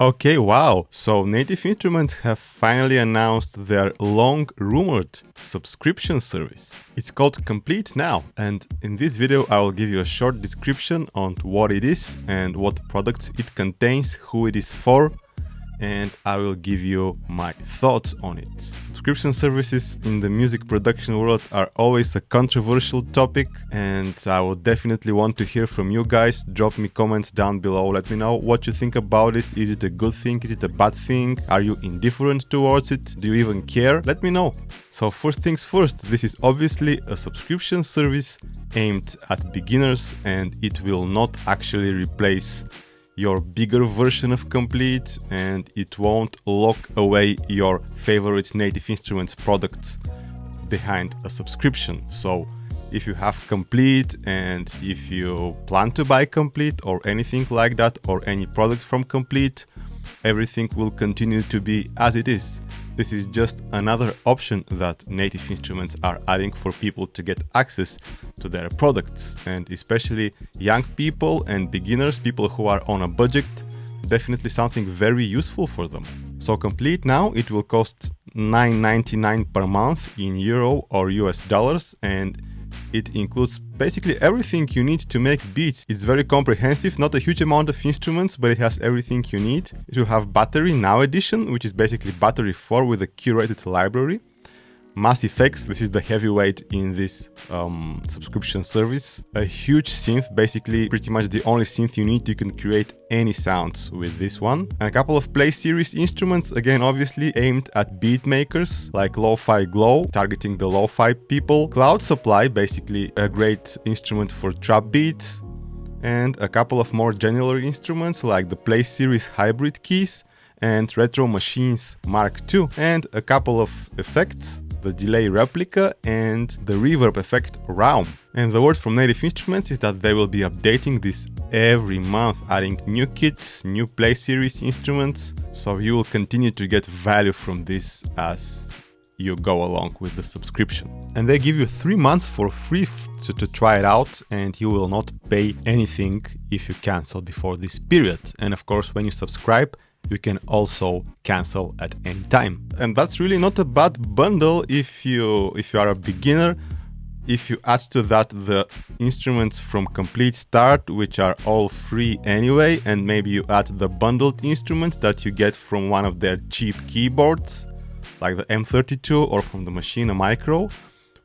Okay, wow. So Native Instruments have finally announced their long-rumored subscription service. It's called Komplete Now, and in this video I will give you a short description on what it is and what products it contains, who it is for, and I will give you my thoughts on it. Subscription services in the music production world are always a controversial topic, and I will definitely want to hear from you guys. Drop me comments down below. Let me know what you think about this. Is it a good thing? Is it a bad thing? Are you indifferent towards it? Do you even care? Let me know. So first things first, this is obviously a subscription service aimed at beginners, and it will not actually replace your bigger version of Komplete, and it won't lock away your favorite Native Instruments products behind a subscription. So if you have Komplete and if you plan to buy Komplete or anything like that, or any product from Komplete, everything will continue to be as it is. This is just another option that Native Instruments are adding for people to get access to their products, and especially young people and beginners, people who are on a budget, definitely something very useful for them. So Komplete Now, it will cost $9.99 per month in euro or US dollars, and it includes basically everything you need to make beats. It's very comprehensive, not a huge amount of instruments, but it has everything you need. It will have Battery Now edition, which is basically Battery 4 with a curated library. Mass Effects, this is the heavyweight in this subscription service. A huge synth, basically pretty much the only synth you need. You can create any sounds with this one. And a couple of Play Series instruments, again obviously aimed at beat makers, like Lo-Fi Glow, targeting the lo-fi people. Cloud Supply, basically a great instrument for trap beats. And a couple of more general instruments like the Play Series Hybrid Keys and Retro Machines Mark II. And a couple of effects, the Delay Replica and the Reverb Effect Realm. And the word from Native Instruments is that they will be updating this every month, adding new kits, new Play Series instruments, so you will continue to get value from this as you go along with the subscription. And they give you 3 months for free to try it out, and you will not pay anything if you cancel before this period. And of course, when you subscribe, you can also cancel at any time. And that's really not a bad bundle if you are a beginner. If you add to that the instruments from Komplete Start, which are all free anyway, and maybe you add the bundled instruments that you get from one of their cheap keyboards, like the M32 or from the Machina Micro.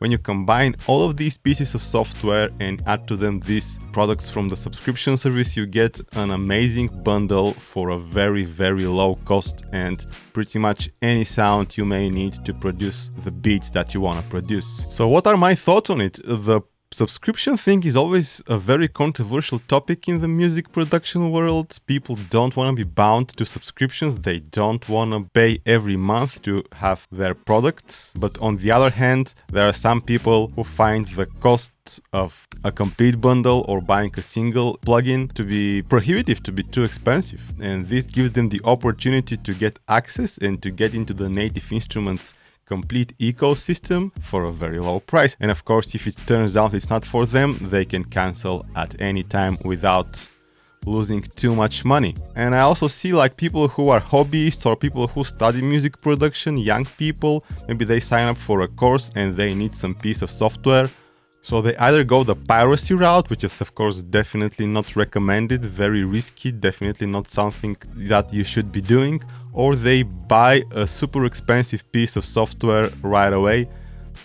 When you combine all of these pieces of software and add to them these products from the subscription service, you get an amazing bundle for a very, very low cost and pretty much any sound you may need to produce the beats that you want to produce. So what are my thoughts on it? The subscription thing is always a very controversial topic in the music production world. People don't want to be bound to subscriptions. They don't want to pay every month to have their products. But on the other hand, there are some people who find the costs of a complete bundle or buying a single plugin to be prohibitive, to be too expensive. And this gives them the opportunity to get access and to get into the Native Instruments complete ecosystem for a very low price. And of course, if it turns out it's not for them, they can cancel at any time without losing too much money. And I also see like people who are hobbyists or people who study music production, young people, maybe they sign up for a course and they need some piece of software. So they either go the piracy route, which is of course definitely not recommended, very risky, definitely not something that you should be doing, or they buy a super expensive piece of software right away,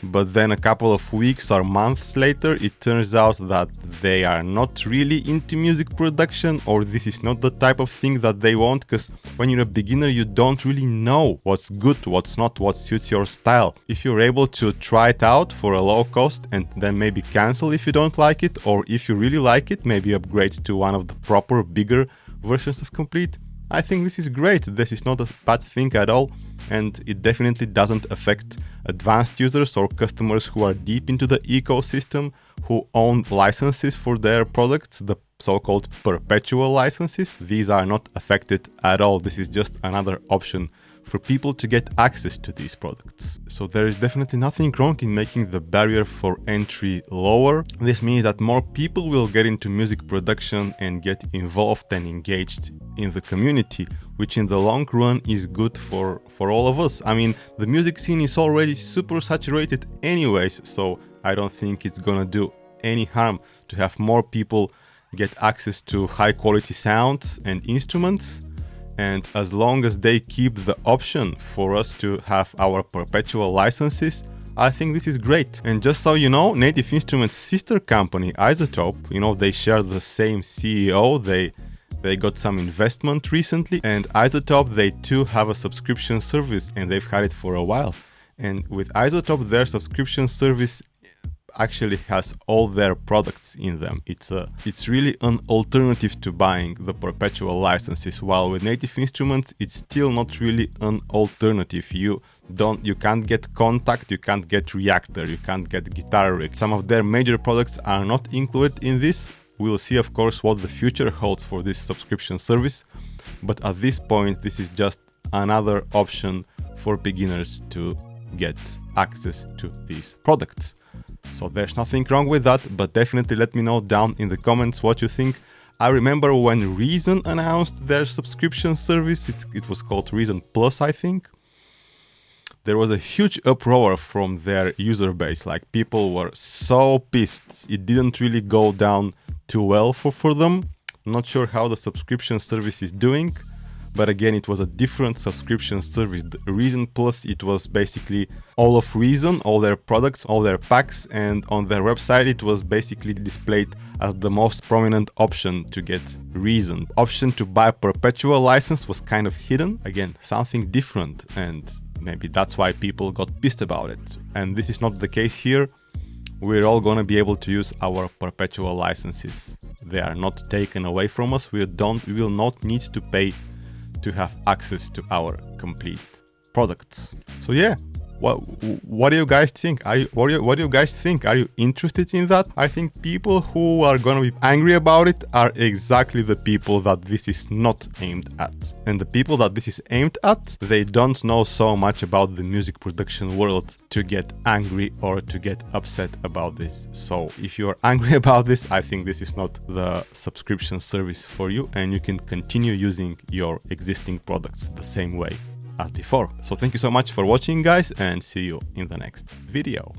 but then a couple of weeks or months later it turns out that they are not really into music production, or this is not the type of thing that they want, because when you're a beginner you don't really know what's good, what's not, what suits your style. If you're able to try it out for a low cost and then maybe cancel if you don't like it, or if you really like it, maybe upgrade to one of the proper bigger versions of Komplete, I think this is great. This is not a bad thing at all, and it definitely doesn't affect advanced users or customers who are deep into the ecosystem, who own licenses for their products. The so-called perpetual licenses. These are not affected at all. This is just another option for people to get access to these products. So there is definitely nothing wrong in making the barrier for entry lower. This means that more people will get into music production and get involved and engaged in the community, which in the long run is good for all of us. I mean, the music scene is already super saturated anyways, so I don't think it's gonna do any harm to have more people get access to high quality sounds and instruments. And as long as they keep the option for us to have our perpetual licenses, I think this is great. And just so you know, Native Instruments' sister company, Izotope, you know, they share the same CEO. They got some investment recently, and Izotope, they too have a subscription service, and they've had it for a while. And with Izotope, their subscription service actually has all their products in them. It's really an alternative to buying the perpetual licenses, while with Native Instruments it's still not really an alternative. You can't get Contact, you can't get Reactor, you can't get Guitar Rig. Some of their major products are not included in this. We'll see, of course, what the future holds for this subscription service, but at this point this is just another option for beginners to get access to these products. So there's nothing wrong with that, but definitely let me know down in the comments what you think. I remember when Reason announced their subscription service, it was called Reason Plus, I think. There was a huge uproar from their user base, like people were so pissed. It didn't really go down too well for them. Not sure how the subscription service is doing, but again, it was a different subscription service. The Reason Plus, it was basically all of Reason, all their products, all their packs, and on their website it was basically displayed as the most prominent option to get Reason. Option to buy a perpetual license was kind of hidden. Again, something different, and maybe that's why people got pissed about it. And this is not the case here. We're all gonna be able to use our perpetual licenses. They are not taken away from us. We will not need to pay to have access to our complete products. So yeah, what do you guys think? What do you guys think? Are you interested in that? I think people who are gonna be angry about it are exactly the people that this is not aimed at. And the people that this is aimed at, they don't know so much about the music production world to get angry or to get upset about this. So if you're angry about this, I think this is not the subscription service for you, and you can continue using your existing products the same way as before. So thank you so much for watching, guys, and see you in the next video.